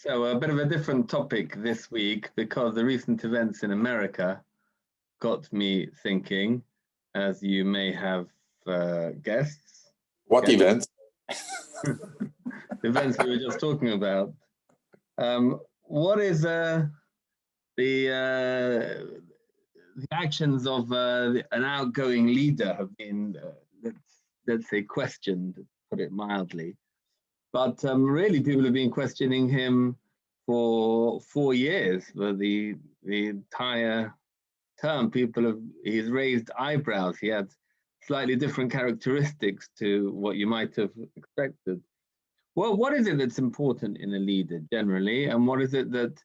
So a bit of a different topic this week because the recent events in America got me thinking, as you may have guessed. What events? The events we were just talking about. What is the actions of an outgoing leader have been, let's say, questioned, to put it mildly. But really, people have been questioning him for 4 years, for the entire term. He's raised eyebrows. He had slightly different characteristics to what you might have expected. Well, what is it that's important in a leader generally, and what is it that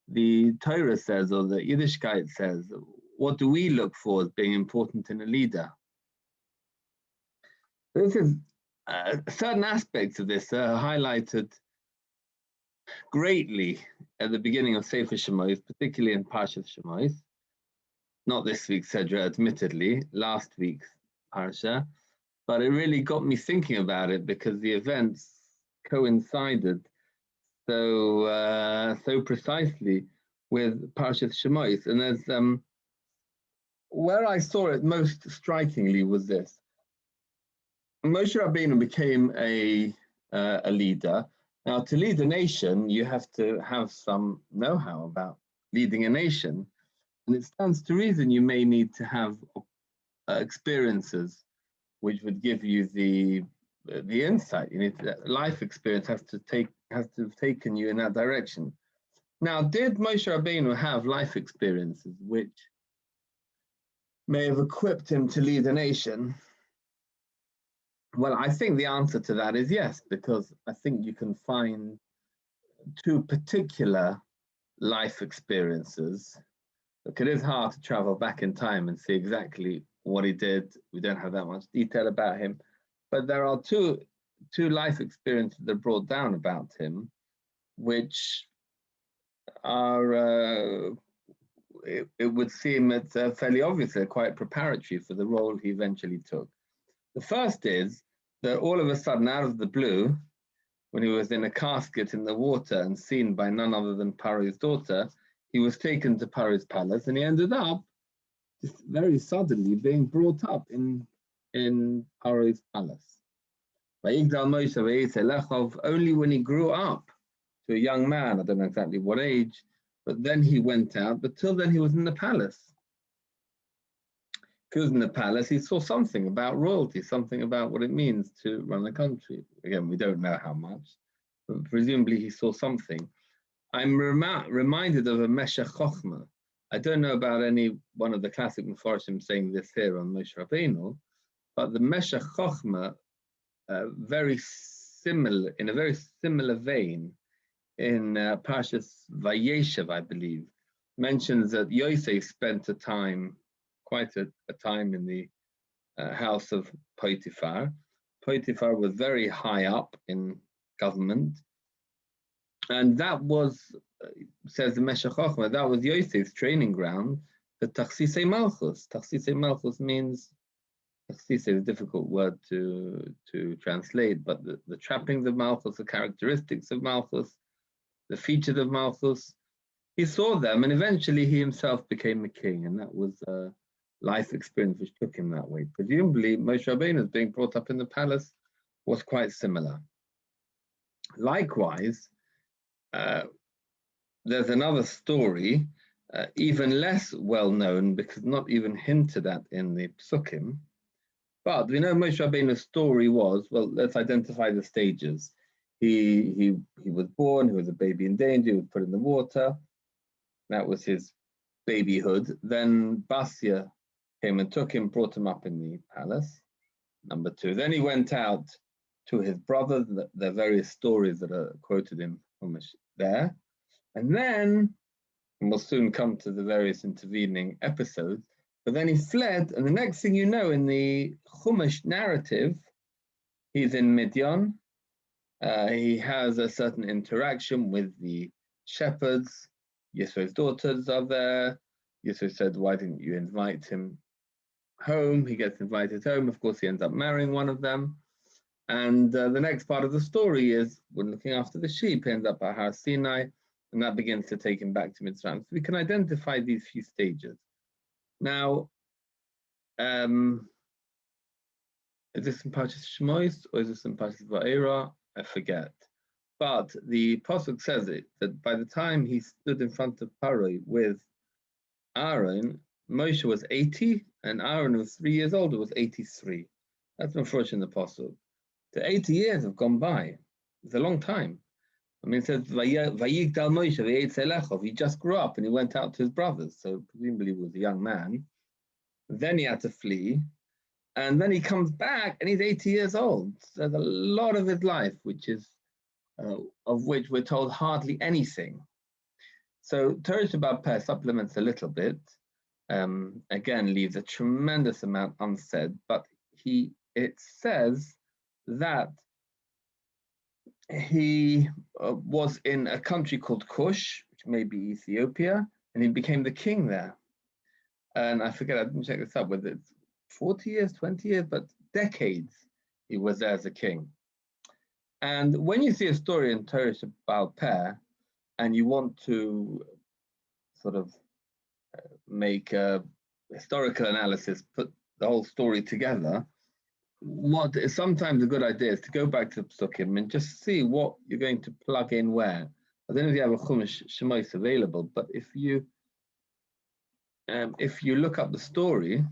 the Torah says or the Yiddishkeit says? What do we look for as being important in a leader? This is certain aspects of this are highlighted greatly at the beginning of Sefer Shemos, particularly in Parshat Shemos. Not this week's Sedra, admittedly, last week's Parsha, but it really got me thinking about it because the events coincided so precisely with Parshat Shemos. And there's where I saw it most strikingly was this. Moshe Rabbeinu became a leader. Now, to lead a nation, you have to have some know-how about leading a nation. And it stands to reason you may need to have experiences which would give you the insight. You need life experience has to have taken you in that direction. Now, did Moshe Rabbeinu have life experiences which may have equipped him to lead a nation? Well, I think the answer to that is yes, because I think you can find two particular life experiences. Look, it is hard to travel back in time and see exactly what he did. We don't have that much detail about him, but there are two life experiences that are brought down about him, which are, it would seem it's fairly obvious they're quite preparatory for the role he eventually took. The first is that all of a sudden, out of the blue, when he was in a casket in the water and seen by none other than Paro's daughter, he was taken to Paro's palace, and he ended up just very suddenly being brought up in Paro's palace. Only when he grew up to a young man, I don't know exactly what age, but then he went out, but till then he was in the palace. He was in the palace, he saw something about royalty, something about what it means to run a country. Again, we don't know how much, but presumably he saw something. I'm reminded of a Meshech Chochmah. I don't know about any one of the classic Mefarshim saying this here on Moshe Rabbeinu, but the Meshech Chochmah, very similar, in a very similar vein, in Parshas Vayeshev, I believe, mentions that Yosef spent quite a time in the house of Potiphar. Potiphar was very high up in government, and that was, says the Meshech Chochmah, that was Yosef's training ground for Tachsisei Malchus. Tachsisei Malchus means, Tachsisei is a difficult word to translate, but the trappings of Malchus, the characteristics of Malchus, the features of Malchus, he saw them, and eventually he himself became a king, and that was life experience which took him that way. Presumably, Moshe Rabbeinu being brought up in the palace was quite similar. Likewise, there's another story, even less well known because not even hinted at in the Psukim. But we know Moshe Rabbeinu's story was, well, let's identify the stages. He was born, he was a baby in danger, he was put in the water. That was his babyhood. Then Basya came and took him, brought him up in the palace. Number 2. Then he went out to his brothers. There are various stories that are quoted in Chumash there. And then, and we'll soon come to the various intervening episodes, but then he fled, and the next thing you know, in the Chumash narrative, he's in Midian. He has a certain interaction with the shepherds. Yisro's daughters are there. Yisro said, why didn't you invite him home? He gets invited home. Of course, he ends up marrying one of them. And the next part of the story is when looking after the sheep, he ends up at Har Sinai, and that begins to take him back to Mitzrayim. So we can identify these few stages. Now, is this in Parshas Shmos or is this in Parshas Va'era? I forget. But the Pasuk says it, that by the time he stood in front of Paro with Aaron, Moshe was 80 and Aaron was 3 years old, it was 83. That's unfortunate in the Pasuk. The 80 years have gone by. It's a long time. I mean, it says, Vayigdal Moshe v'yetz elechov. He just grew up and he went out to his brothers, so presumably he was a young man. Then he had to flee. And then he comes back and he's 80 years old. So there's a lot of his life, which is, of which we're told hardly anything. So Torah Shabbat Peh supplements a little bit, again, leaves a tremendous amount unsaid, but it says that he was in a country called Cush, which may be Ethiopia, and he became the king there. And I forget, I didn't check this up, whether it's 40 years, 20 years, but decades he was there as a king. And when you see a story in Torah Shabbat Peh, and you want to sort of make a historical analysis, put the whole story together, what is sometimes a good idea is to go back to the Psukim and just see what you're going to plug in where. I don't know if you have a Chumash Shemos available, but if you look up the story,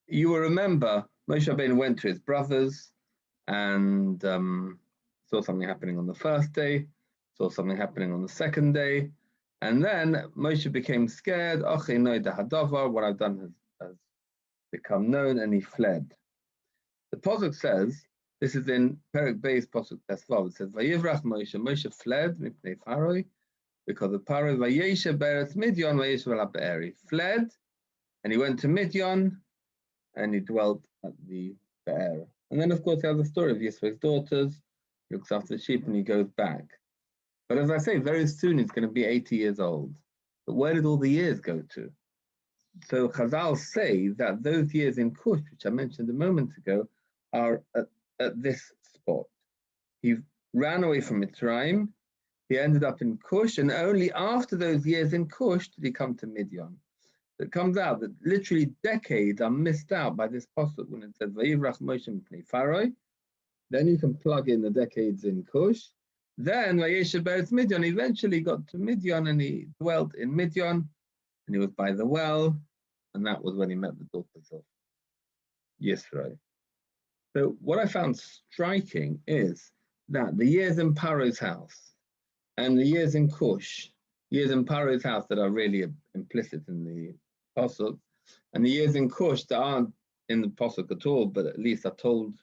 you will remember Moshe Rabbeinu went to his brothers and saw something happening on the first day, saw something happening on the second day, and then Moshe became scared. What I've done has become known, and he fled. The Pasuk says, this is in Perek Beis Pasuk Tesvav, it says, Vayivrach Moshe, Moshe fled mipnei Paro, because of Paro, Vayeshev be'eretz Midyon, Vayeshev al be'eri. Fled, and he went to Midyon, and he dwelt at the Be'er. And then, of course, he has the story of Yisro's daughters, he looks after the sheep, and he goes back. But as I say, very soon he's going to be 80 years old. But where did all the years go to? So Chazal say that those years in Cush, which I mentioned a moment ago, are at this spot. He ran away from Mitzrayim, he ended up in Cush, and only after those years in Cush did he come to Midian. It comes out that literally decades are missed out by this pasuk when it says Vayivrach Moshe mipnei Paro. Then you can plug in the decades in Cush. Then Vayeshev be'eretz Midyon, he eventually got to Midian and he dwelt in Midian and he was by the well, and that was when he met the daughters of Yisro. So what I found striking is that the years in Paro's house and the years in Cush, years in Paro's house that are really implicit in the Pasuk, and the years in Cush that aren't in the Pasuk at all, but at least are told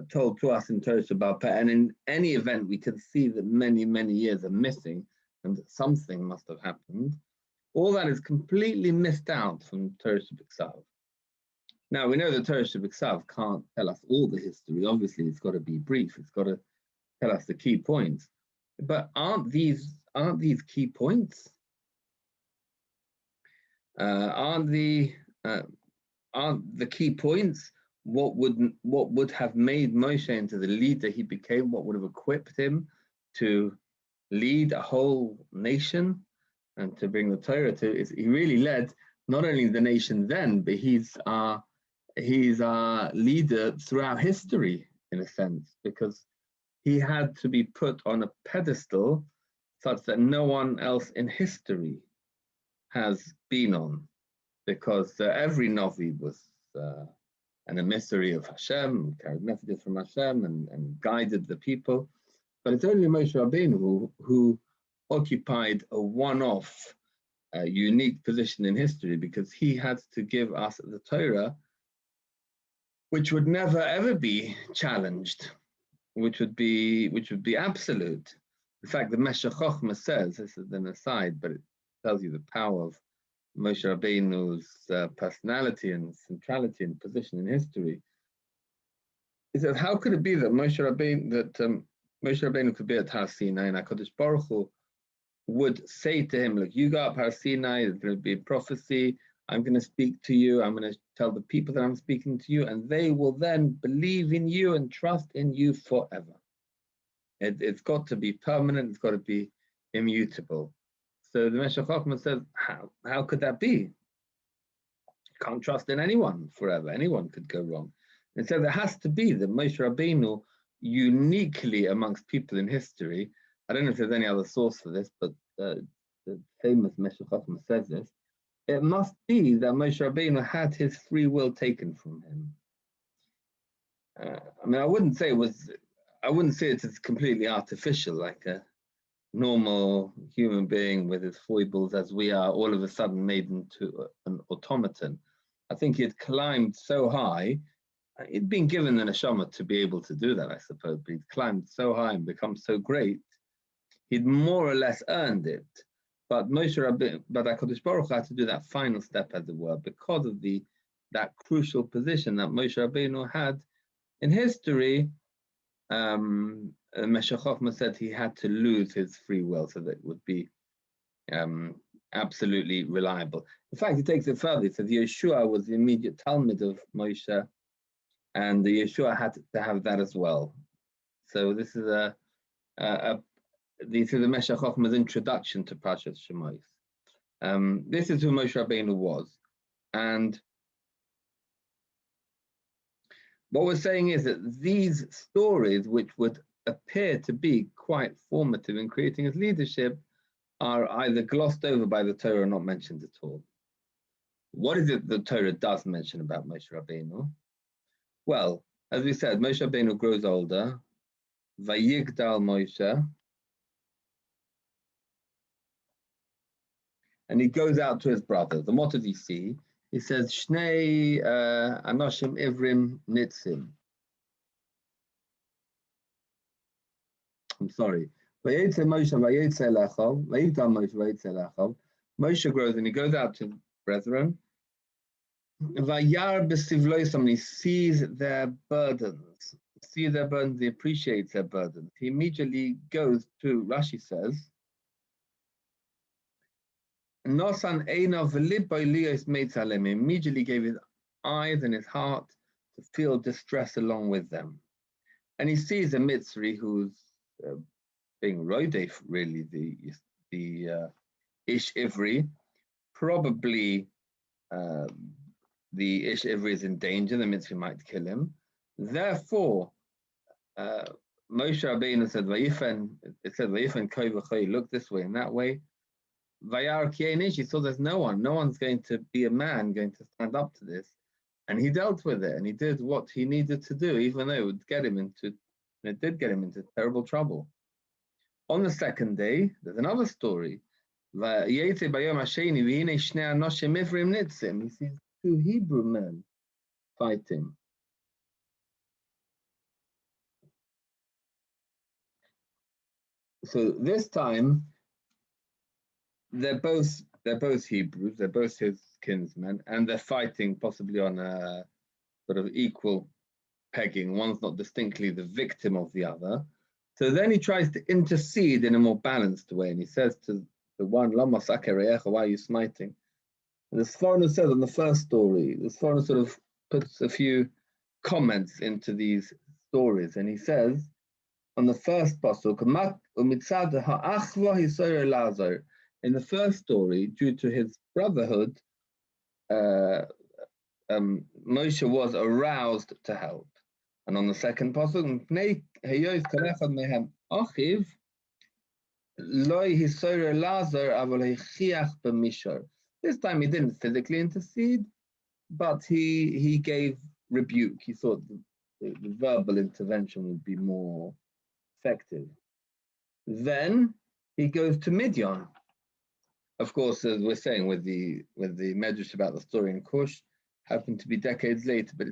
to us in Torah Shabbat Peh. And in any event, we can see that many, many years are missing, and that something must have happened. All that is completely missed out from Torah Shabbat. Now, we know that Torah Shabbat can't tell us all the history. Obviously, it's got to be brief. It's got to tell us the key points. But aren't these key points? Aren't the key points what would have made Moshe into the leader he became? What would have equipped him to lead a whole nation and to bring the Torah to? He really led not only the nation then, but he's our leader throughout history in a sense, because he had to be put on a pedestal such that no one else in history has been on, because every Navi was an emissary of Hashem, carried messages from Hashem and guided the people. But it's only Moshe Rabbeinu who occupied a one-off, unique position in history, because he had to give us the Torah, which would never ever be challenged, which would be absolute. In fact, the Meshech Chochmah says, this is an aside, but it tells you the power of Moshe Rabbeinu's personality and centrality and position in history. He says, how could it be that Moshe Rabbeinu could be at Har Sinai and HaKadosh Baruch Hu would say to him, look, you go up Har Sinai, there's going to be a prophecy, I'm going to speak to you. I'm going to tell the people that I'm speaking to you, and they will then believe in you and trust in you forever. It's got to be permanent. It's got to be immutable. So the Meshech Chochmah says, how could that be? Can't trust in anyone forever. Anyone could go wrong. And so there has to be that Moshe Rabbeinu, uniquely amongst people in history, I don't know if there's any other source for this, but the famous Meshech Chochmah says this, it must be that Moshe Rabbeinu had his free will taken from him. I mean, I wouldn't say it's completely artificial, like a normal human being with his foibles as we are, all of a sudden made into an automaton. I think he had climbed so high. He'd been given the neshama to be able to do that, I suppose, but he'd climbed so high and become so great, he'd more or less earned it. But HaKadosh Baruch Hu had to do that final step, as it were, because of that crucial position that Moshe Rabbeinu had in history. Meshech Chochmah said he had to lose his free will so that it would be absolutely reliable. In fact, he takes it further. He says Yeshua was the immediate Talmud of Moshe, and the Yeshua had to have that as well. So this is the Meshech Chochmah's introduction to Parashat Shemos. This is who Moshe Rabbeinu was, and what we're saying is that these stories, which would appear to be quite formative in creating his leadership, are either glossed over by the Torah or not mentioned at all. What is it the Torah does mention about Moshe Rabbeinu? Well, as we said, Moshe Rabbeinu grows older. Vayigdal Moshe. And he goes out to his brothers. And what does he see? He says, Shnei Anoshim Ivrim Nitzim. I'm sorry. Moshe grows and he goes out to brethren. And he sees their burdens. He appreciates their burdens. He immediately goes to, Rashi says, immediately gave his eyes and his heart to feel distress along with them. And he sees a Mitzri who's being rodef, really, the Ish Ivri. Probably the Ish Ivri is in danger, the Mitzri might kill him. Therefore, Moshe Rabbeinu said, it said, look this way and that way. Vayar Kienish, he saw there's no one's going to be a man going to stand up to this. And he dealt with it and he did what he needed to do, even though it did get him into terrible trouble. On the second day, there's another story. He sees 2 Hebrew men fighting. So this time, they're both Hebrews, they're both his kinsmen, and they're fighting possibly on a sort of equal pegging. One's not distinctly the victim of the other. So then he tries to intercede in a more balanced way, and he says to the one, Lama Sakereyecha, why are you smiting? And the Sforno says on the first story, the Sforno sort of puts a few comments into these stories, and he says on the first pasuk, in the first story, due to his brotherhood, Moshe was aroused to help. And on the second pasuk, this time he didn't physically intercede, but he gave rebuke. He thought the verbal intervention would be more effective. Then he goes to Midian. Of course, as we're saying with the medrash about the story in Cush, happened to be decades later, but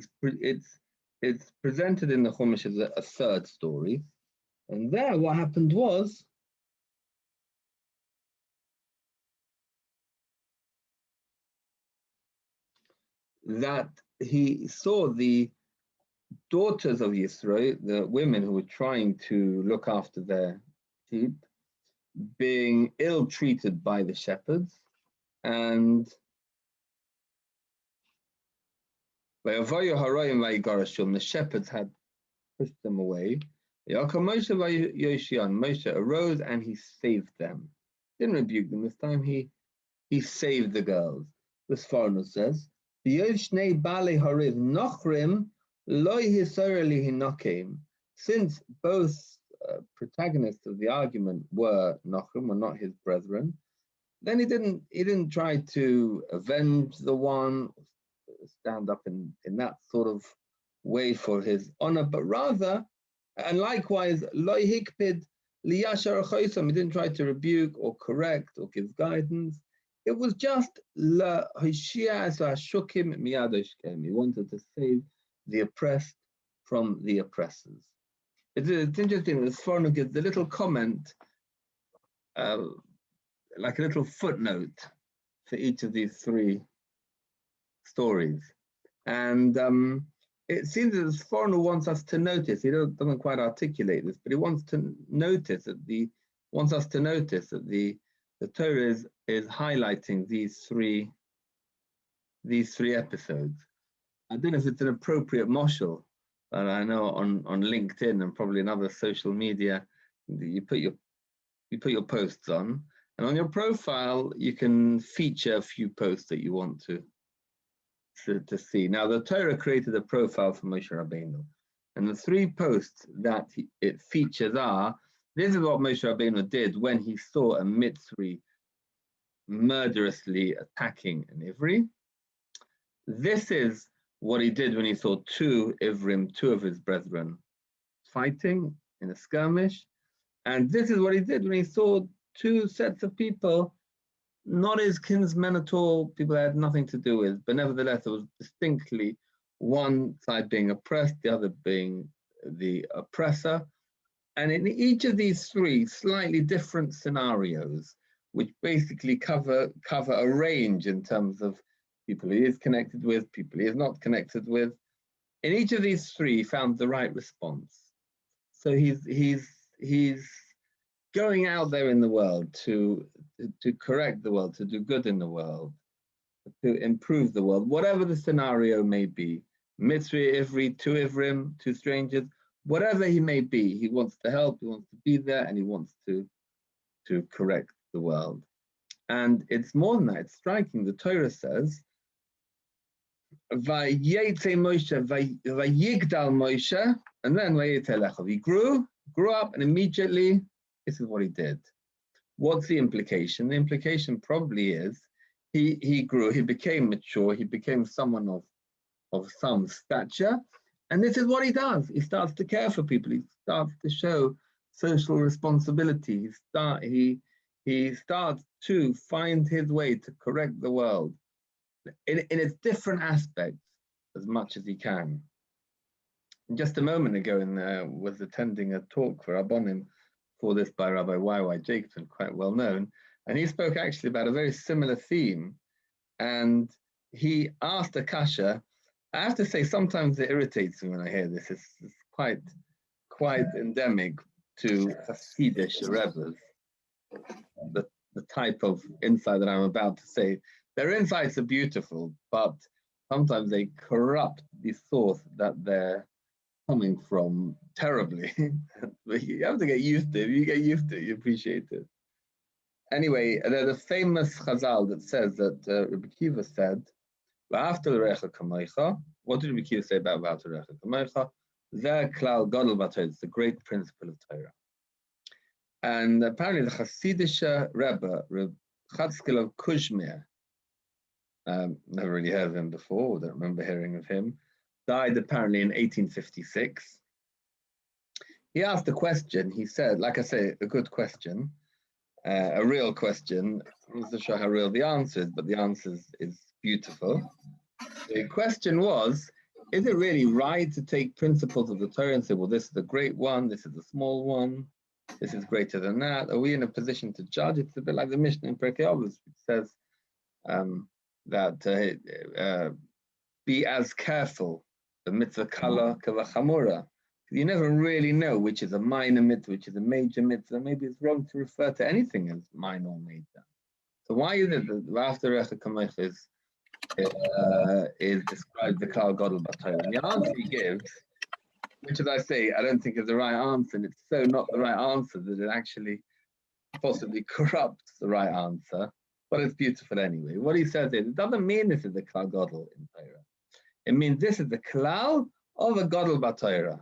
it's presented in the Chumash as a third story. And there, what happened was that he saw the daughters of Yisro, the women who were trying to look after their sheep, being ill-treated by the shepherds, and The shepherds had pushed them away. Moshe arose and he saved them. Didn't rebuke them this time. He saved the girls. This foreigner says, since both protagonists of the argument were not his brethren, then he didn't try to avenge the one, stand up in that sort of way for his honor, but rather, and likewise, he didn't try to rebuke or correct or give guidance. It was just he wanted to save the oppressed from the oppressors. It's interesting, this foreigner gives a little comment, like a little footnote for each of these three stories. And it seems that this foreigner wants us to notice, he doesn't quite articulate this, but he wants to notice that the Torah is highlighting these three episodes. I don't know if it's an appropriate moshel, but I know on LinkedIn and probably in other social media, you put your posts on, and on your profile you can feature a few posts that you want to see. Now, the Torah created a profile for Moshe Rabbeinu, and the three posts that it features are, this is what Moshe Rabbeinu did when he saw a Mitzri murderously attacking an Ivri. This is what he did when he saw two Ivrim, two of his brethren, fighting in a skirmish. And this is what he did when he saw two sets of people, not his kinsmen at all, people he had nothing to do with, but nevertheless, it was distinctly one side being oppressed, the other being the oppressor. And in each of these three slightly different scenarios, which basically cover a range in terms of people he is connected with, people he is not connected with, in each of these three found the right response. So he's going out there in the world to correct the world, to do good in the world, to improve the world, whatever the scenario may be. Mitzri, Ivri, two Ivrim, two strangers, whatever he may be, he wants to help, he wants to be there, and he wants to correct the world. And it's more than that, it's striking. The Torah says, Vayetze Moshe, Vayigdal Moshe, and then Vayetze Lechav. He grew up, and immediately, this is what he did. What's the implication? The implication probably is he grew, he became mature, he became someone of some stature, and this is what he does. He starts to care for people, he starts to show social responsibility, he starts to find his way to correct the world in its different aspects as much as he can. Just a moment ago, was attending a talk for Rabbonim for this by Rabbi Y.Y. Jacobson, quite well known, and he spoke actually about a very similar theme, and he asked a kasha. I have to say, sometimes it irritates me when I hear this. It's quite endemic to Hasidic Rebbes, the type of insight that I'm about to say. Their insights are beautiful, but sometimes they corrupt the source that they're coming from terribly. But you have to get used to it. If you get used to it, you appreciate it. Anyway, there's a famous chazal that says that Rabbi Kiva said, what did Rabbi Kiva say about V'ahavta l'recha kamocha? It's the great principle of Torah. And apparently the Hasidic Rebbe, Reb Chatzkel of Kuzmir, never really heard of him before, don't remember hearing of him, died apparently in 1856. He asked a question, he said, like I say, a good question, a real question. I'm not so sure how real the answer is, but the answer is beautiful. The question was, is it really right to take principles of the Torah and say, well, this is the great one, this is the small one, this is greater than that? Are we in a position to judge? It's a bit like the Mishnah in Pirkei Avos, which says that be as careful, the mitzvah kala kavachamura. You never really know which is a minor mitzvah, which is a major mitzvah. Maybe it's wrong to refer to anything as minor or major. So why is it that V'ahavta l'recha kamocha is is described the Klal Gadol B'Torah. And the answer he gives, which, as I say, I don't think is the right answer, and it's so not the right answer that it actually possibly corrupts the right answer, but it's beautiful anyway. What he says is, it doesn't mean this is the Klal Gadol in Torah. It means this is the Klal of a Gadol B'Torah.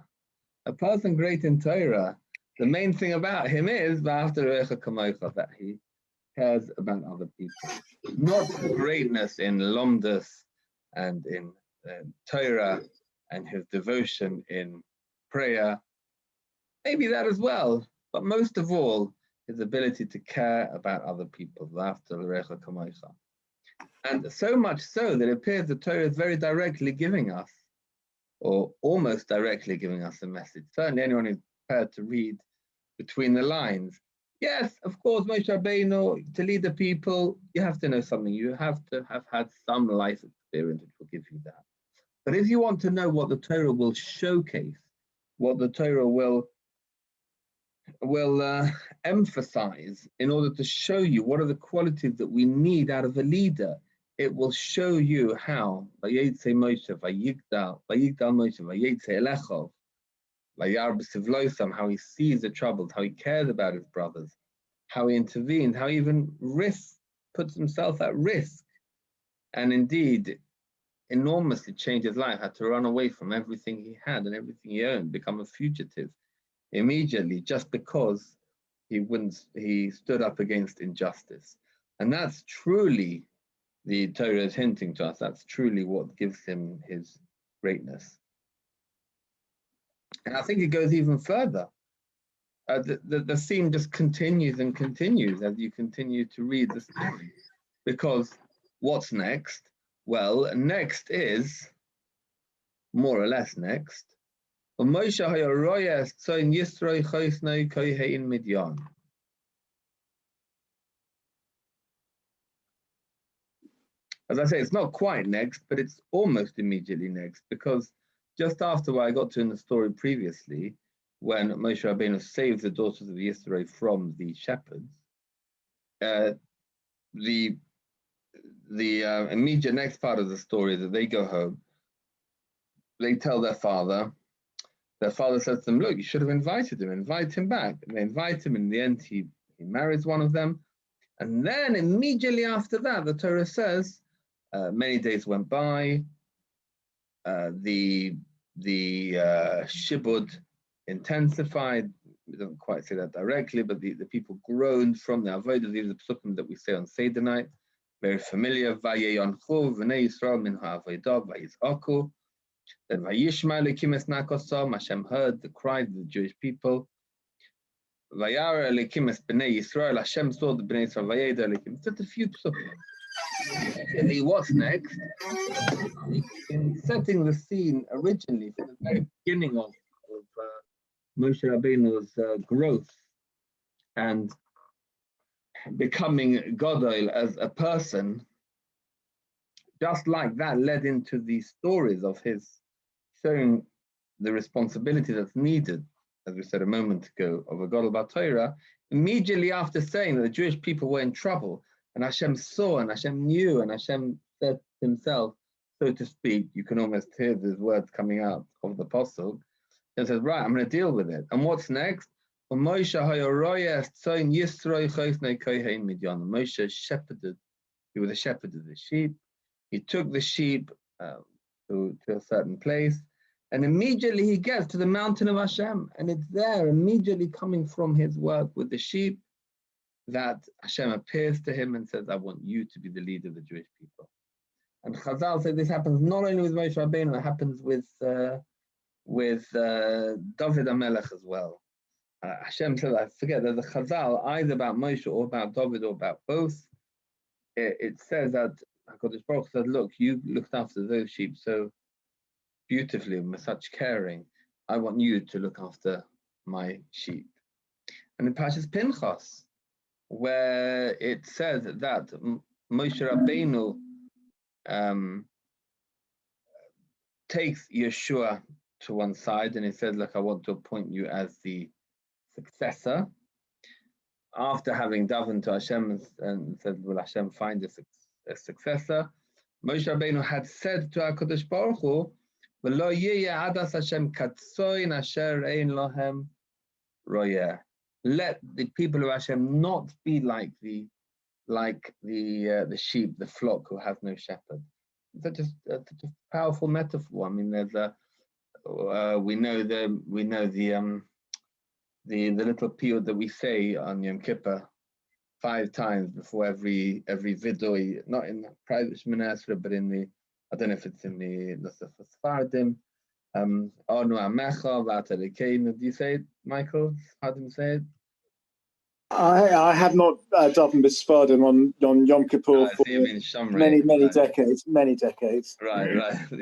A person great in Torah, the main thing about him is that he cares about other people. Not greatness in Lomdus and in Torah and his devotion in prayer. Maybe that as well, but most of all, his ability to care about other people. And so much so that it appears the Torah is very directly giving us, or almost directly giving us a message. Certainly anyone who's prepared to read between the lines. Yes, of course, Moshe Rabbeinu, to lead the people, you have to know something. You have to have had some life experience which will give you that. But if you want to know what the Torah will showcase, what the Torah will emphasize in order to show you what are the qualities that we need out of a leader, it will show you how Vayetze Moshe, Vayigdal Moshe, Vayetze Elechov, Vayar B'Sivloisam, how he sees the troubles, how he cares about his brothers, how he intervenes, how he even puts himself at risk, and indeed enormously changed his life, had to run away from everything he had and everything he owned, become a fugitive immediately just because he stood up against injustice. And that's truly, the Torah is hinting to us, that's truly what gives him his greatness. And I think it goes even further. The theme just continues and continues as you continue to read the story. Because what's next? Well, next is, more or less next, Moshe Hayaroyas Tzoin Yisroi Choisnoi Koihein Midyan. As I say, it's not quite next, but it's almost immediately next, because just after what I got to in the story previously, when Moshe Rabbeinu saved the daughters of Yisroi from the shepherds, the immediate next part of the story is that they go home, they tell their father says to them, look, you should have invited him, invite him back. And they invite him, in the end he marries one of them. And then immediately after that, the Torah says, many days went by, the shibud intensified. We don't quite say that directly, but the people groaned from the avodah. These are the psukim that we say on Seder night, very familiar. Vayeyanchu v'nei Yisrael min ha'avodah vayiz'aku. Then Vayishma Elokim es nakosam, Hashem heard the cry of the Jewish people. Vayara Elokim es b'nei Yisrael, Hashem saw the b'nei Yisrael. Vayeda Elokim. Just a few psukim. What's next? In setting the scene originally for the very beginning of Moshe Rabbeinu's growth and becoming Gadol as a person, just like that led into the stories of his showing the responsibility that's needed, as we said a moment ago, of a Gadol B'Torah. Immediately after saying that the Jewish people were in trouble, and Hashem saw, and Hashem knew, and Hashem said himself, so to speak, you can almost hear these words coming out of the Pasuk, and says, right, I'm going to deal with it. And what's next? Moshe shepherded, he was a shepherd of the sheep. He took the sheep to a certain place, and immediately he gets to the mountain of Hashem, and it's there, immediately coming from his work with the sheep, that Hashem appears to him and says, I want you to be the leader of the Jewish people. And Chazal say this happens not only with Moshe Rabbeinu, it happens with David HaMelech as well. Hashem says, I forget, there's a Chazal either about Moshe or about David or about both. It says that HaKadosh Baruch said, look, you looked after those sheep so beautifully and with such caring. I want you to look after my sheep. And in Parshas Pinchas, where it says that Moshe Rabbeinu takes Yeshua to one side and he says, look, I want to appoint you as the successor. After having davened to Hashem and said, will Hashem find a successor? Moshe Rabbeinu had said to HaKadosh Baruch Hu, "V'lo yiyeh adas Hashem katzoin asher ein lohem royeh." Let the people of Hashem not be like the sheep, the flock who have no shepherd. That's just a powerful metaphor. I mean, there's we know the little piyut that we say on Yom Kippur 5 times before every vidui, not in the private Shemoneh Esrei, but in the, I don't know if it's in the Sephardim. Anu Amecha V'ata Lekeinu. Do you say it, Michael? How do you say it? I have not done Sephardim on Yom Kippur for many decades. Right.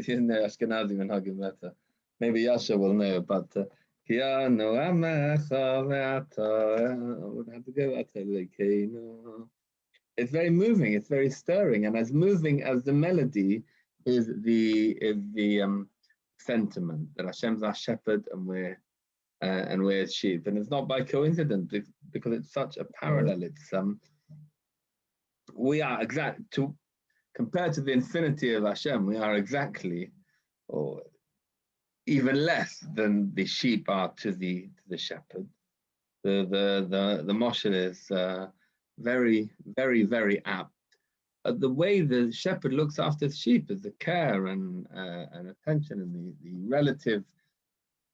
You know Ashkenazim and Hagim better. Maybe Yasha will know, but would have to go. It's very moving. It's very stirring, and as moving as the melody is the sentiment that Hashem's our shepherd and we're his sheep, and it's not by coincidence because it's such a parallel. It's we are compared to the infinity of Hashem, we are exactly, or even less than the sheep are to the shepherd. The Moshe is very, very, very apt. The way the shepherd looks after the sheep is the care and attention and the relative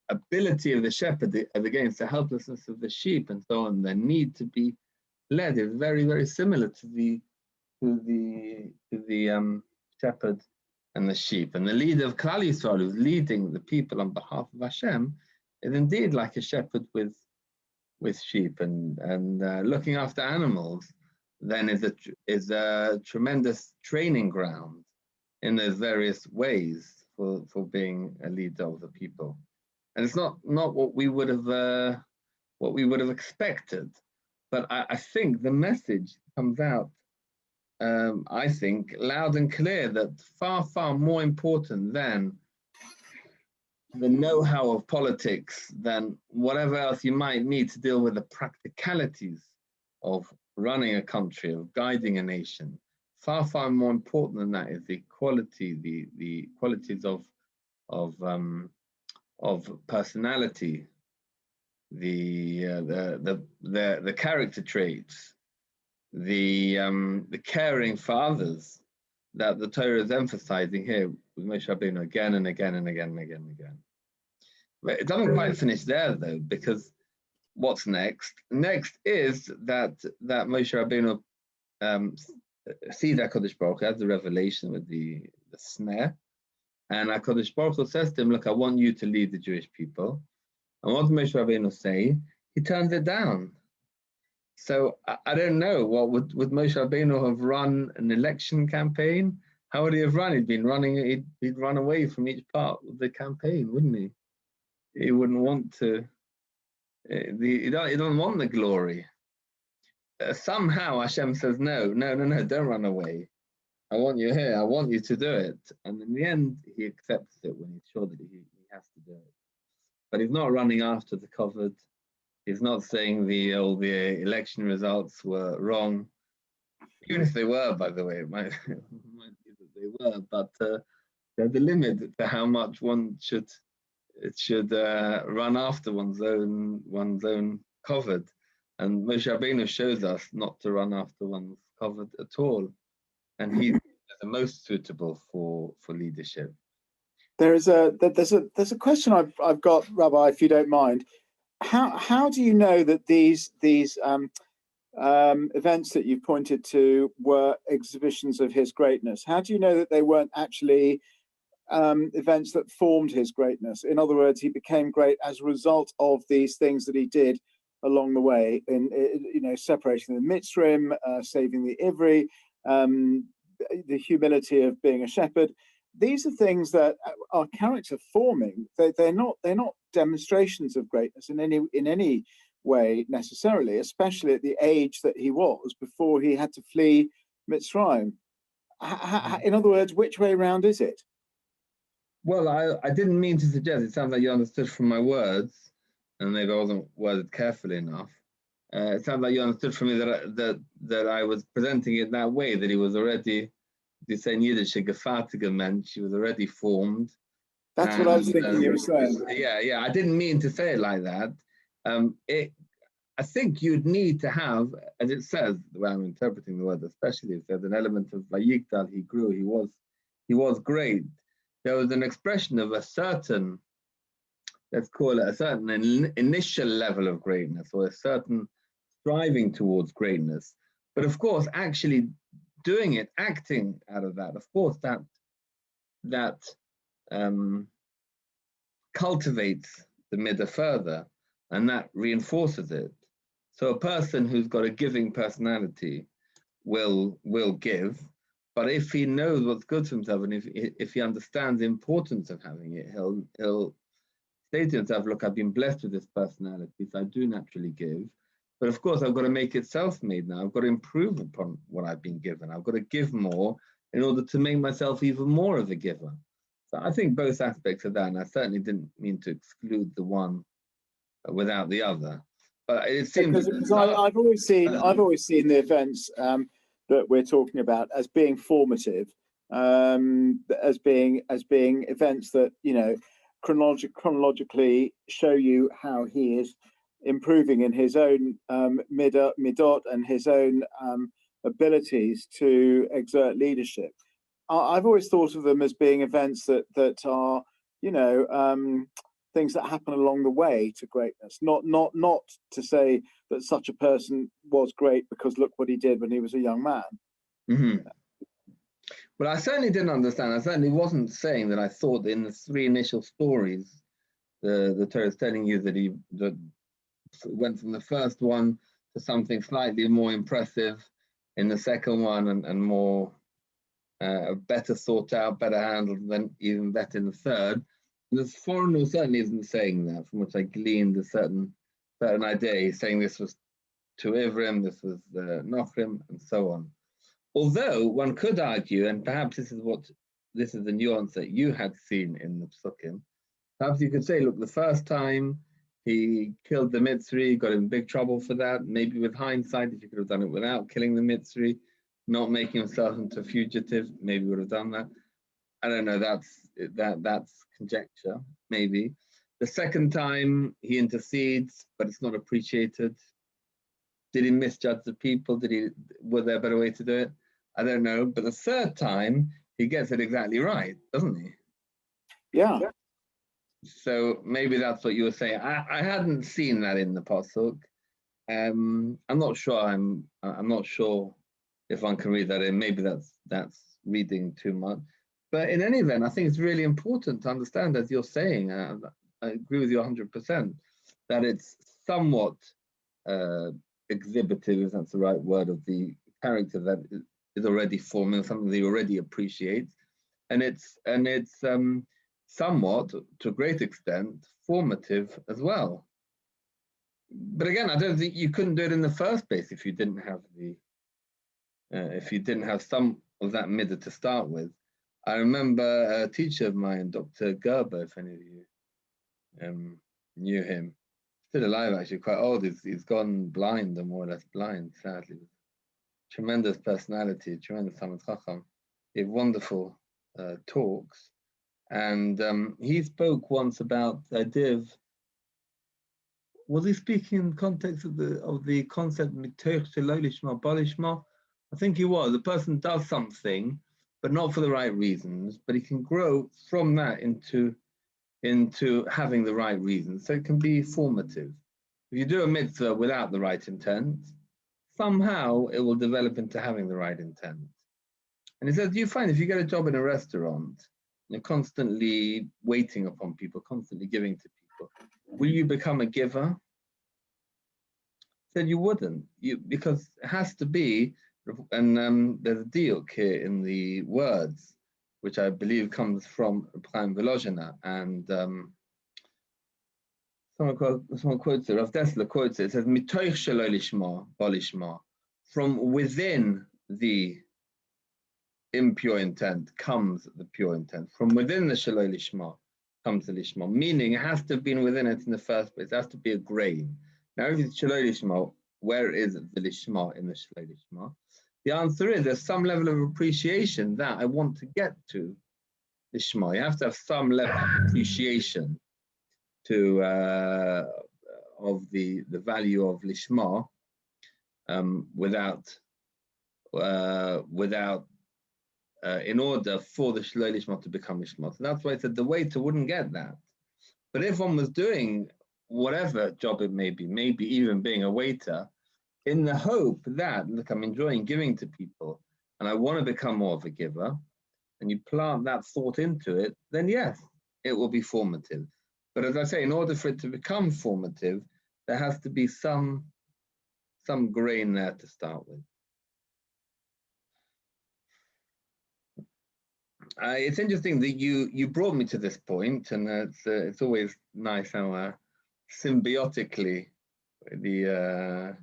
ability of the shepherd against the helplessness of the sheep and so on. The need to be led is very, very similar to the shepherd and the sheep. And the leader of Klal Yisrael, who's leading the people on behalf of Hashem, is indeed like a shepherd with sheep, and looking after animals then is a tremendous training ground in those various ways for being a leader of the people. And it's not what we would have expected, but I think the message comes out, I think, loud and clear, that far, far more important than the know-how of politics, than whatever else you might need to deal with the practicalities of running a country, of guiding a nation. Far, far more important than that is the qualities of personality, the character traits, the caring for others that the Torah is emphasizing here with Moshe Rabbeinu again and again and again and again and again. But it doesn't quite finish there though, because what's next? Next is that Moshe Rabbeinu sees HaKadosh Baruch Hu as the revelation with the snare, and HaKadosh Baruch Hu says to him, "Look, I want you to lead the Jewish people." And what does Moshe Rabbeinu say? He turns it down. So I don't know, what would Moshe Rabbeinu have run an election campaign? How would he have run? He'd run away from each part of the campaign, wouldn't he? He wouldn't want to. He don't want the glory. Somehow Hashem says, no, don't run away. I want you here. I want you to do it. And in the end, he accepts it when he's sure that he has to do it. But he's not running after the covered. He's not saying the election results were wrong. Even if they were, by the way, it might be that they were. But there's a limit to how much one should run after one's own covered. And Moshe Rabbeinu shows us not to run after one's covered at all. And he's the most suitable for leadership. There's a question I've got, Rabbi, if you don't mind. How do you know that these events that you've pointed to were exhibitions of his greatness? How do you know that they weren't actually events that formed his greatness? In other words, he became great as a result of these things that he did along the way, in separating the Mitzrim, saving the Ivri, the humility of being a shepherd. These are things that are character forming. They're not demonstrations of greatness in any way necessarily, especially at the age that he was before he had to flee Mitzrayim. In other words, which way around is it? Well, I didn't mean to suggest. It sounds like you understood from my words, and maybe I wasn't worded carefully enough. It sounds like you understood from me that I was presenting it that way, that he was already you say in Yiddish, a gefertige Mensch, she was already formed. That's what I was thinking you were saying. Yeah, I didn't mean to say it like that. I think you'd need to have, as it says, the way I'm interpreting the word, especially, it says an element of Vayigdal, he grew, he was great. There was an expression of a certain, let's call it a certain initial level of greatness, or a certain striving towards greatness. But of course, actually doing it, acting out of that, of course, that cultivates the midah further, and that reinforces it. So a person who's got a giving personality will give, but if he knows what's good for himself, and if he understands the importance of having it, he'll say to himself, look, I've been blessed with this personality, so I do naturally give. But of course, I've got to make it self-made now. I've got to improve upon what I've been given. I've got to give more in order to make myself even more of a giver. So I think both aspects of that, and I certainly didn't mean to exclude the one without the other. But it seems because I've always seen the events that we're talking about as being formative, as being events that, you know, chronologically show you how he is improving in his own midot and his own abilities to exert leadership. I've always thought of them as being events that are, you know, things that happen along the way to greatness. Not to say that such a person was great because look what he did when he was a young man. Mm-hmm. Well, I certainly didn't understand. I certainly wasn't saying that I thought in the three initial stories, the Torah is telling you that went from the first one to something slightly more impressive in the second one, and more better thought out, better handled, than even better in the third. The foreigner certainly isn't saying that, from which I gleaned a certain idea. He's saying this was to Ivrim, this was Nochrim, and so on. Although one could argue, and perhaps this is the nuance that you had seen in the Psukim, perhaps you could say, look, the first time he killed the Mitzri, got in big trouble for that. Maybe with hindsight, if he could have done it without killing the Mitzri, not making himself into a fugitive, maybe would have done that. I don't know, that's conjecture, maybe. The second time he intercedes, but it's not appreciated. Did he misjudge the people? Was there a better way to do it? I don't know. But the third time, he gets it exactly right, doesn't he? Yeah. So maybe that's what you were saying. I hadn't seen that in the pasuk. I'm not sure. I'm not sure if one can read that in. Maybe that's reading too much. But in any event, I think it's really important to understand, as you're saying, I agree with you 100%, that it's somewhat exhibitive, if that's the right word, of the character that is already forming, something that he already appreciates, and it's somewhat, to a great extent, formative as well. But again, I don't think you couldn't do it in the first place if you didn't have some of that midah to start with. I remember a teacher of mine, Dr. Gerber, if any of you knew him, still alive actually, quite old. He's gone blind, or more or less blind, sadly. Tremendous personality, tremendous Talmid Chacham. He had wonderful talks, and he spoke once about the idea of, was he speaking in context of the concept mitoch shelo lishma balishma? I think he was. The person does something, but not for the right reasons, but he can grow from that into having the right reasons. So it can be formative. If you do a mitzvah without the right intent, somehow it will develop into having the right intent. And he says, you find if you get a job in a restaurant, you're constantly waiting upon people, constantly giving to people, will you become a giver? He said you wouldn't, because it has to be, and there's a diuk here in the words, which I believe comes from Chaim Volozhiner, and someone quotes it, Rav Dessler quotes it, it says, mitoch shelo lishma balishma, from within the impure intent comes the pure intent. From within the shelo lishma comes the lishma, meaning it has to have been within it in the first place. It has to be a grain. Now, if it's shelo lishma, where is the lishma in the shelo lishma? The answer is there's some level of appreciation that I want to get to Lishma. You have to have some level of appreciation to of the value of Lishma without in order for the Shloi Lishma to become Lishma. So that's why I said the waiter wouldn't get that. But if one was doing whatever job it may be, maybe even being a waiter, in the hope that, look, I'm enjoying giving to people and I want to become more of a giver, and you plant that thought into it, then yes, it will be formative. But as I say, in order for it to become formative, there has to be some grain there to start with. It's interesting that you brought me to this point, and it's always nice how symbiotically the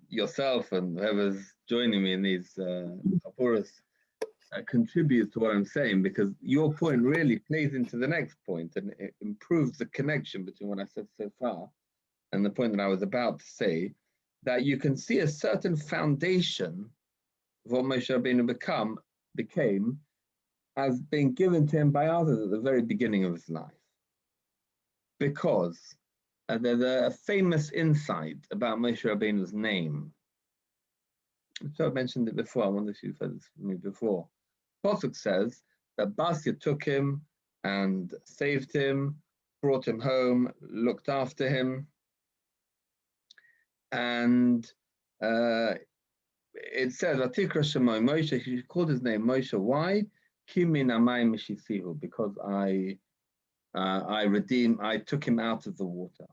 yourself and whoever's joining me in these chapuras contributes to what I'm saying, because your point really plays into the next point and it improves the connection between what I said so far and the point that I was about to say, that you can see a certain foundation of what Moshe Rabbeinu became as being given to him by others at the very beginning of his life. Because there's a famous insight about Moshe Rabbeinu's name. So I mentioned it before. I wonder if you've heard this from me before. Pasuk says that Basia took him and saved him, brought him home, looked after him, and it says, "Atikra Shemai Moshe." He called his name Moshe. Why? Kimin Amay Mishisihu, because I took him out of the water.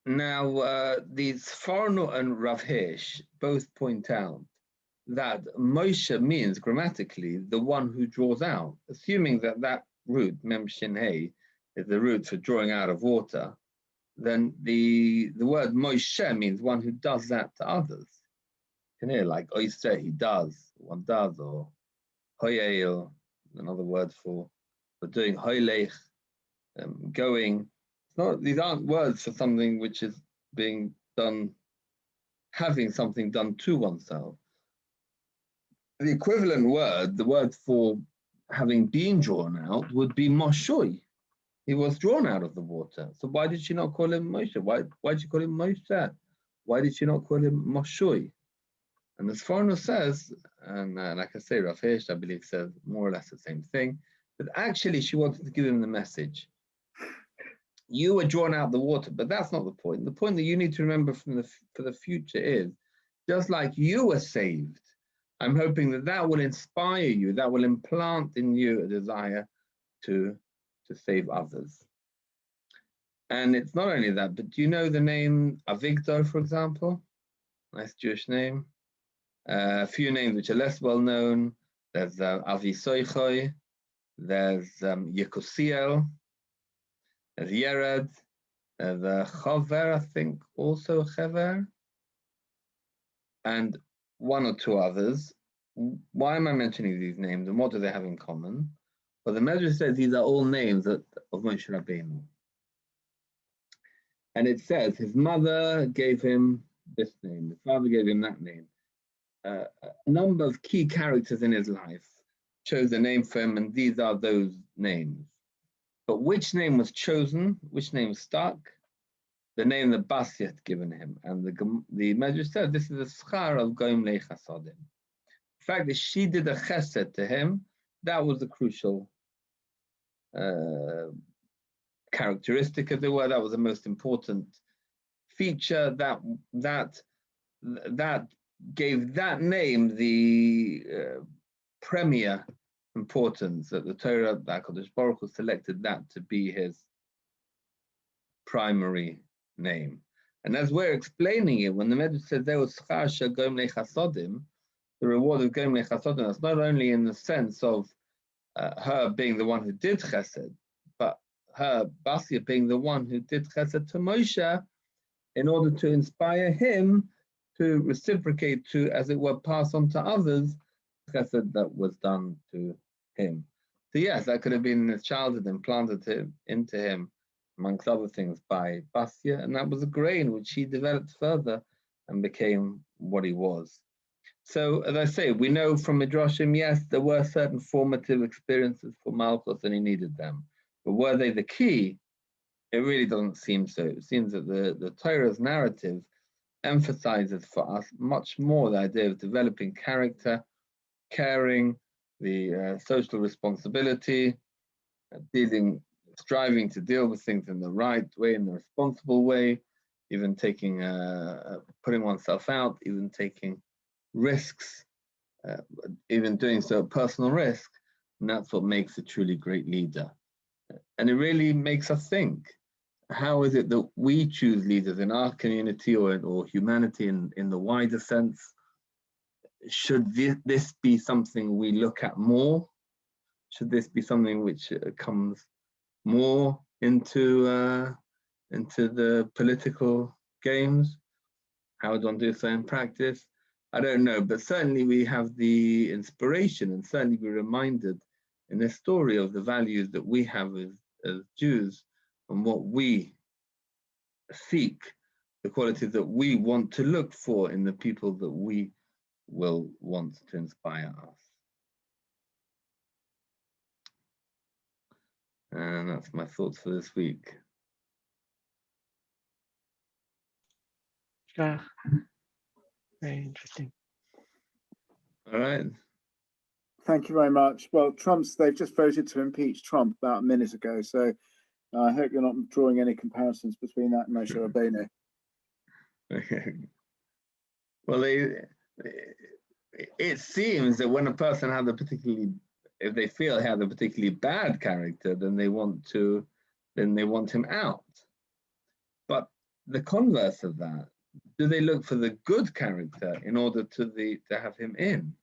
Now, these Farno and Rav Hirsch both point out that Moshe means grammatically the one who draws out, assuming that that root, Mem Shin Hey, is the root for drawing out of water, then the word Moshe means one who does that to others. You can hear like Oyster, he does, one does, or Hoye, or another word for doing Hoylech, going. These aren't words for something which is being done, having something done to oneself. The equivalent word, the word for having been drawn out, would be Moshe. He was drawn out of the water. So why did she not call him Moshe? Why did she call him Moshe? Why did she not call him Moshe? And as Farno says, and like I say, Rav Hirsch, I believe, says more or less the same thing, but actually she wanted to give him the message. You were drawn out the water, but that's not the point. The point that you need to remember for the future is, just like you were saved, I'm hoping that will inspire you, that will implant in you a desire to save others. And it's not only that, but do you know the name Avigdor, for example? Nice Jewish name. A few names which are less well known. There's Avi Soichoi, there's Yekusiel, there's Yered, there's Chover, I think, also Chever, and one or two others. Why am I mentioning these names and what do they have in common? Well, the Medrash says these are all names of Moshe Rabbeinu. And it says his mother gave him this name, his father gave him that name. A number of key characters in his life chose a name for him, and these are those names. But which name was chosen, which name stuck? The name that Basi had given him. And the Medrash said this is a schar of Goim Lechasodim. The fact that she did a chesed to him, that was the crucial characteristic, as it were. That was the most important feature that gave that name the premier importance, that the Torah, that HaKadosh Baruch Hu selected that to be his primary name. And as we're explaining it, when the Medrash says there was schar shegom lechasodim, the reward of gom lechasodim, that's not only in the sense of her being the one who did chesed, but her, Basia, being the one who did chesed to Moshe in order to inspire him to reciprocate, to, as it were, pass on to others, chesed that was done to him. So yes, that could have been in his childhood, implanted into him amongst other things, by Basia, and that was a grain which he developed further and became what he was. So, as I say, we know from Midrashim, yes, there were certain formative experiences for Malchus and he needed them. But were they the key? It really doesn't seem so. It seems that the Torah's narrative emphasizes for us much more the idea of developing character, caring, the social responsibility, striving to deal with things in the right way, in the responsible way, even taking, putting oneself out, even taking risks, even doing so at personal risk. And that's what makes a truly great leader. And it really makes us think, how is it that we choose leaders in our community or humanity in the wider sense? Should this be something we look at more? Should this be something which comes more into the political games? How would one do so in practice? I don't know, but certainly we have the inspiration and certainly we're reminded in this story of the values that we have as Jews and what we seek, the qualities that we want to look for in the people that we will want to inspire us. And that's my thoughts for this week. Yeah, very interesting. All right. Thank you very much. Well, they've just voted to impeach Trump about a minute ago, so I hope you're not drawing any comparisons between that and Moshe Rabbeinu. Okay. Well, it seems that when a person has if they feel he has a particularly bad character, then they want him out. But the converse of that, do they look for the good character in order to have him in?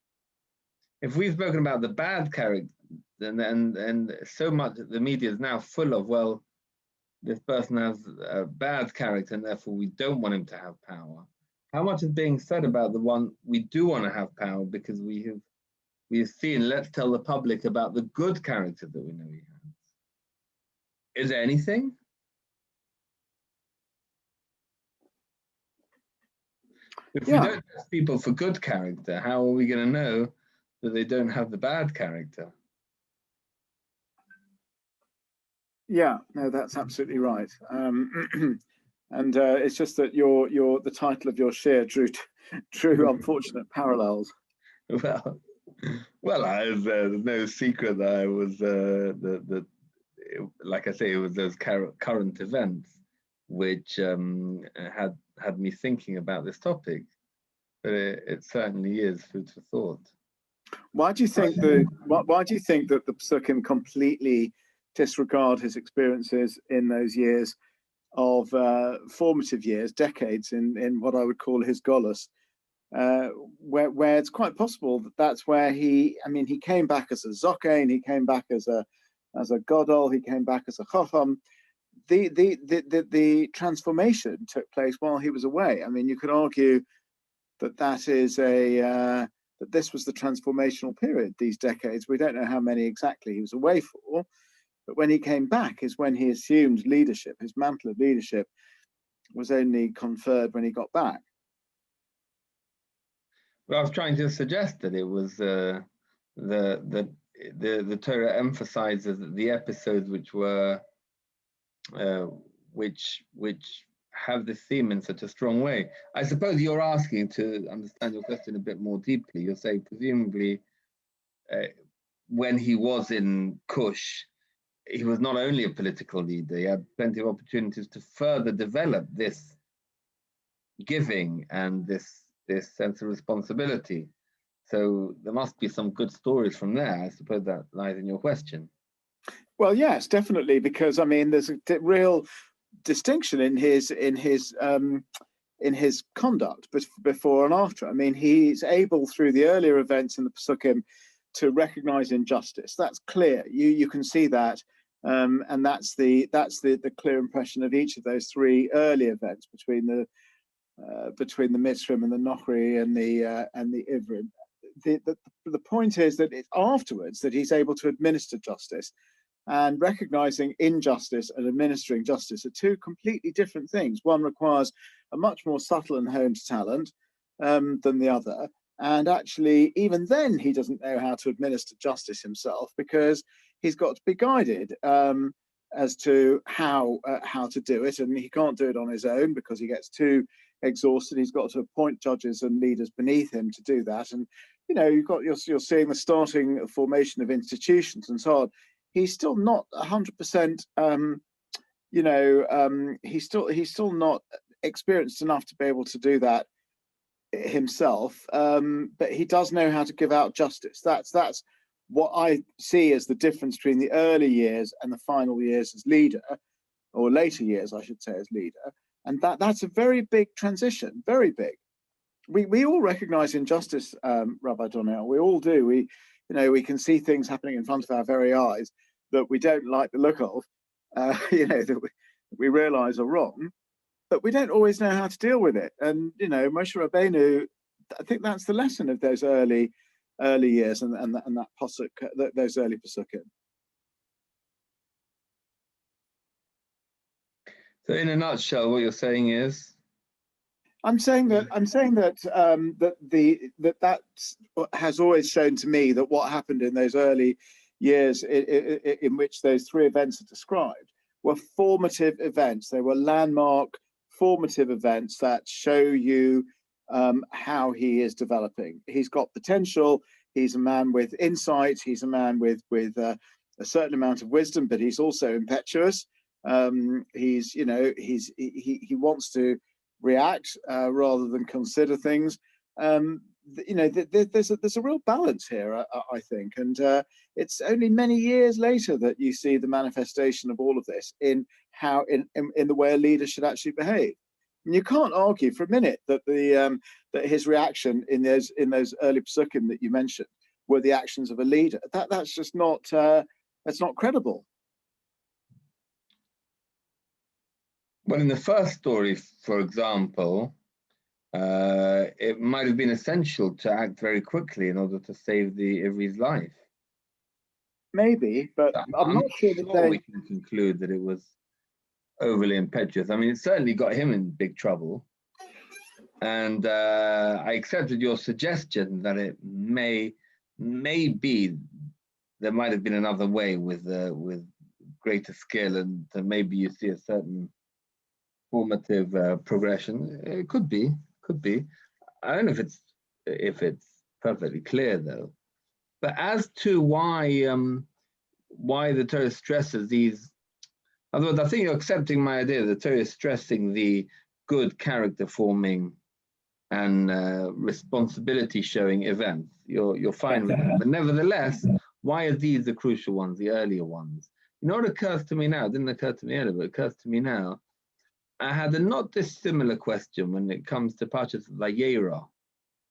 If we've spoken about the bad character, and so much that the media is now full of, well, this person has a bad character and therefore we don't want him to have power. How much is being said about the one we do want to have power because we have seen, let's tell the public about the good character that we know he has. Is there anything? If we don't ask people for good character, how are we going to know that they don't have the bad character? Yeah, no, that's absolutely right. And it's just that the title of your share drew unfortunate parallels. Well, there's no secret that I was like I say, it was those current events which had me thinking about this topic. But it certainly is food for thought. Why do you think that the Psukim completely disregard his experiences in those years of formative years, decades in what I would call his golus, where it's quite possible that's where he came back as a zokain, he came back as a gadol, he came back as a chacham. The transformation took place while he was away. I mean, you could argue that this was the transformational period, these decades. We don't know how many exactly he was away for, but when he came back is when he assumed leadership. His mantle of leadership was only conferred when he got back. Well, I was trying to suggest that it was the Torah emphasizes the episodes which were which have this theme in such a strong way. I suppose you're asking to understand your question a bit more deeply. You're saying presumably when he was in Kush, he was not only a political leader, he had plenty of opportunities to further develop this giving and this sense of responsibility. So there must be some good stories from there. I suppose that lies in your question. Well, yes, definitely, because I mean, there's a real distinction in his conduct before and after. I mean, he's able through the earlier events in the Psukim to recognize injustice. That's clear. You can see that, and that's the clear impression of each of those three early events between the Mitzrim and the Nochri and the Ivrim. The point is that it's afterwards that he's able to administer justice. And recognizing injustice and administering justice are two completely different things. One requires a much more subtle and honed talent than the other. And actually, even then, he doesn't know how to administer justice himself, because he's got to be guided as to how to do it. And he can't do it on his own because he gets too exhausted. He's got to appoint judges and leaders beneath him to do that. And, you know, you're seeing the starting formation of institutions and so on. He's still not 100%, he's still not experienced enough to be able to do that himself, but he does know how to give out justice. That's what I see as the difference between the early years and the final years as leader, or later years, I should say, as leader. And that's a very big transition, very big. We all recognize injustice, Rabbi Grunewald. We all do. We can see things happening in front of our very eyes that we don't like the look of, that we realize are wrong, but we don't always know how to deal with it. And, Moshe Rabbeinu, I think that's the lesson of those early years and that pasuk, those early pasukim. So in a nutshell, what you're saying is? I'm saying that that has always shown to me that what happened in those early years in which those three events are described were formative events. They were landmark, formative events that show you how he is developing. He's got potential. He's a man with insight. He's a man with a certain amount of wisdom, but he's also impetuous. He wants to react rather than consider things. There's a real balance here, I think, and it's only many years later that you see the manifestation of all of this in how in the way a leader should actually behave. And you can't argue for a minute that that his reaction in those early pasukim that you mentioned were the actions of a leader. That's just not that's not credible. Well, in the first story, for example, it might have been essential to act very quickly in order to save the Ivri's life. Maybe, but I'm not sure that we can conclude that it was overly impetuous. I mean, it certainly got him in big trouble. And I accepted your suggestion that it may be there might have been another way with greater skill, and maybe you see a certain formative progression. It could be. I don't know if it's perfectly clear though. But as to why the Torah stresses these, in other words, I think you're accepting my idea. The Torah is stressing the good character forming and responsibility showing events. You're fine with that. But nevertheless, why are these the crucial ones, the earlier ones? You know what occurs to me now? It didn't occur to me earlier, but it occurs to me now. I had a not dissimilar question when it comes to Parshas Vayera.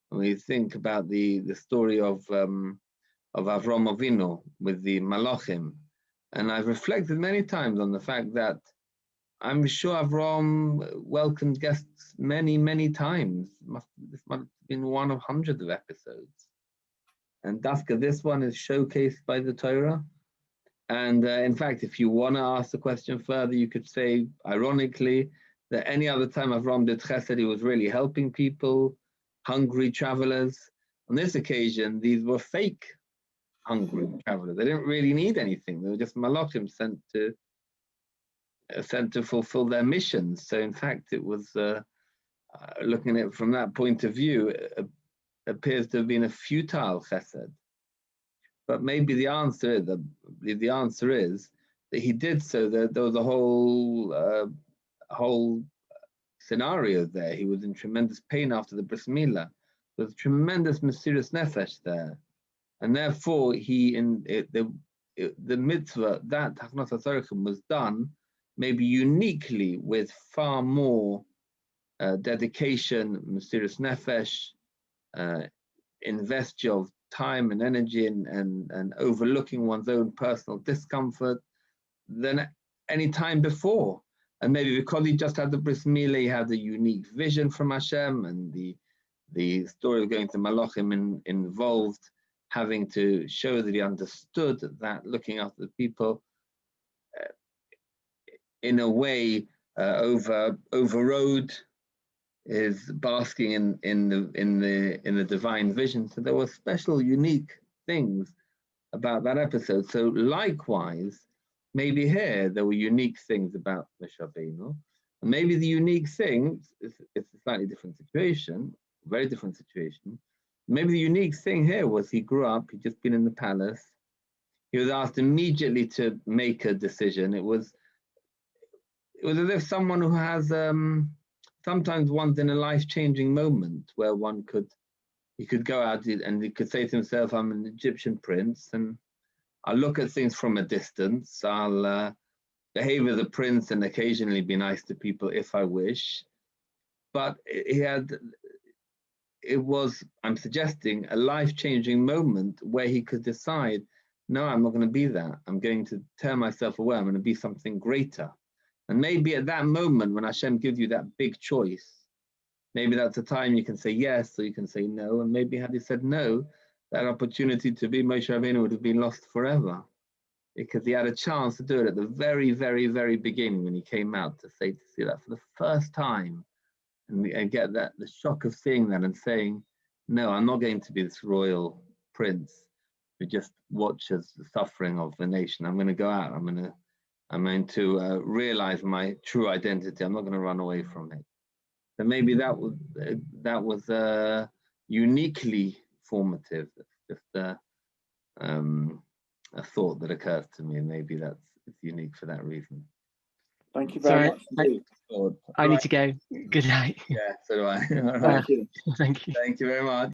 When we think about the story of Avram Avinu with the Malachim, and I've reflected many times on the fact that I'm sure Avram welcomed guests many times. This might have been one of hundreds of episodes, and Daska, this one is showcased by the Torah. And in fact, if you want to ask the question further, you could say, ironically, that any other time Avram did chesed, he was really helping people, hungry travelers. On this occasion, these were fake hungry travelers. They didn't really need anything. They were just malachim sent to fulfill their missions. So in fact, it was, looking at it from that point of view, it appears to have been a futile chesed. But maybe the answer is that he did so. That there was a whole scenario there. He was in tremendous pain after the bris milah. There was tremendous mesirus nefesh there, and therefore the mitzvah that Hachnas HaTzorechim was done maybe uniquely with far more dedication, mesirus nefesh, investure of time and energy and overlooking one's own personal discomfort than any time before. And maybe because he just had the bris milah, he had a unique vision from Hashem, and the story of going to Malachim involved having to show that he understood that looking after the people in a way, overrode his basking in the divine vision. So there were special, unique things about that episode. So likewise, maybe here there were unique things about Moshe Rabbeinu, and maybe the unique thing is a slightly different situation, very different situation. Maybe the unique thing here was he grew up, he'd just been in the palace. He was asked immediately to make a decision. It was as if someone who has sometimes one's in a life-changing moment where he could go out and he could say to himself, I'm an Egyptian prince and I'll look at things from a distance. I'll behave as a prince and occasionally be nice to people if I wish. But it was, I'm suggesting, a life-changing moment where he could decide, no, I'm not going to be that. I'm going to turn myself away. I'm going to be something greater. And maybe at that moment when Hashem gives you that big choice, maybe that's the time you can say yes or you can say no. And maybe had he said no, that opportunity to be Moshe Rabbeinu would have been lost forever, because he had a chance to do it at the very, very, very beginning when he came out to see that for the first time and get the shock of seeing that and saying, no, I'm not going to be this royal prince who just watches the suffering of the nation. I'm going to go out. I'm going to realize my true identity. I'm not going to run away from it. So maybe that was uniquely formative. It's just a thought that occurs to me, and maybe it's unique for that reason. Thank you very much indeed. I need to go. Good night. Yeah, so do I. All right. Thank you. Thank you. Thank you very much.